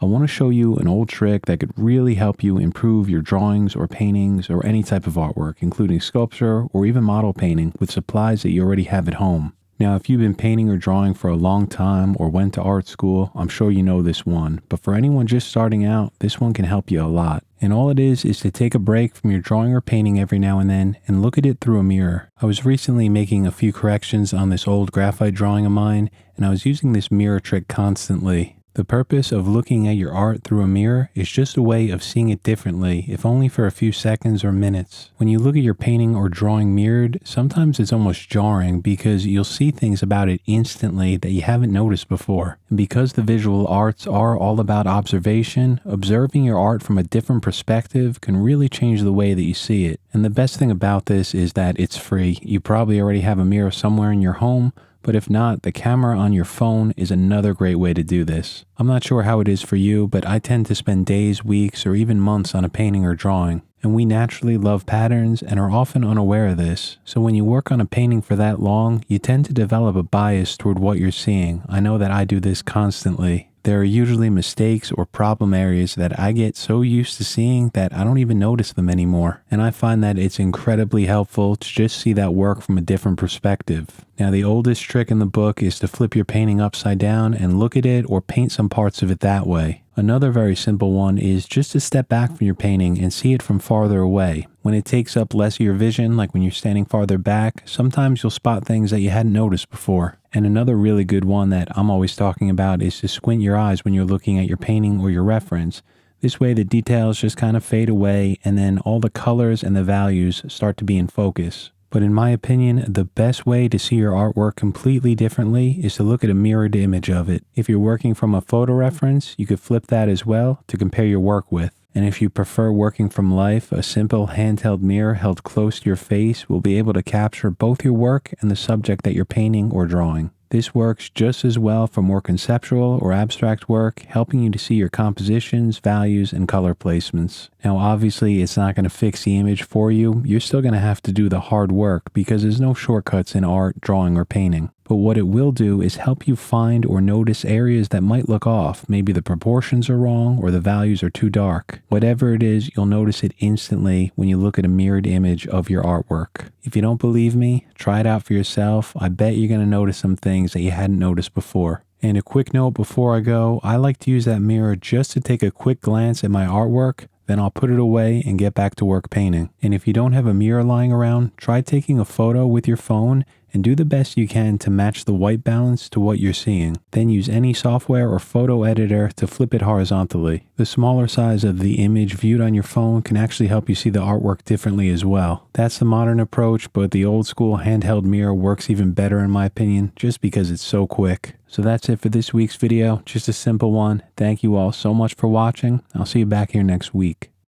I want to show you an old trick that could really help you improve your drawings or paintings or any type of artwork, including sculpture or even model painting with supplies that you already have at home. Now, if you've been painting or drawing for a long time or went to art school, I'm sure you know this one. But for anyone just starting out, this one can help you a lot. And all it is to take a break from your drawing or painting every now and then and look at it through a mirror. I was recently making a few corrections on this old graphite drawing of mine, and I was using this mirror trick constantly. The purpose of looking at your art through a mirror is just a way of seeing it differently, if only for a few seconds or minutes. When you look at your painting or drawing mirrored, sometimes it's almost jarring because you'll see things about it instantly that you haven't noticed before. And because the visual arts are all about observation, observing your art from a different perspective can really change the way that you see it. And the best thing about this is that it's free. You probably already have a mirror somewhere in your home, but if not, the camera on your phone is another great way to do this. I'm not sure how it is for you, but I tend to spend days, weeks, or even months on a painting or drawing. And we naturally love patterns and are often unaware of this. So when you work on a painting for that long, you tend to develop a bias toward what you're seeing. I know that I do this constantly. There are usually mistakes or problem areas that I get so used to seeing that I don't even notice them anymore. And I find that it's incredibly helpful to just see that work from a different perspective. Now, the oldest trick in the book is to flip your painting upside down and look at it or paint some parts of it that way. Another very simple one is just to step back from your painting and see it from farther away. When it takes up less of your vision, like when you're standing farther back, sometimes you'll spot things that you hadn't noticed before. And another really good one that I'm always talking about is to squint your eyes when you're looking at your painting or your reference. This way the details just kind of fade away and then all the colors and the values start to be in focus. But in my opinion, the best way to see your artwork completely differently is to look at a mirrored image of it. If you're working from a photo reference, you could flip that as well to compare your work with. And if you prefer working from life, a simple handheld mirror held close to your face will be able to capture both your work and the subject that you're painting or drawing. This works just as well for more conceptual or abstract work, helping you to see your compositions, values, and color placements. Now, obviously, it's not going to fix the image for you. You're still going to have to do the hard work because there's no shortcuts in art, drawing, or painting. But what it will do is help you find or notice areas that might look off. Maybe the proportions are wrong or the values are too dark. Whatever it is, you'll notice it instantly when you look at a mirrored image of your artwork. If you don't believe me, try it out for yourself. I bet you're going to notice some things that you hadn't noticed before. And a quick note before I go, I like to use that mirror just to take a quick glance at my artwork. Then I'll put it away and get back to work painting. And if you don't have a mirror lying around, try taking a photo with your phone and do the best you can to match the white balance to what you're seeing. Then use any software or photo editor to flip it horizontally. The smaller size of the image viewed on your phone can actually help you see the artwork differently as well. That's the modern approach, but the old school handheld mirror works even better in my opinion, just because it's so quick. So that's it for this week's video, just a simple one. Thank you all so much for watching. I'll see you back here next week.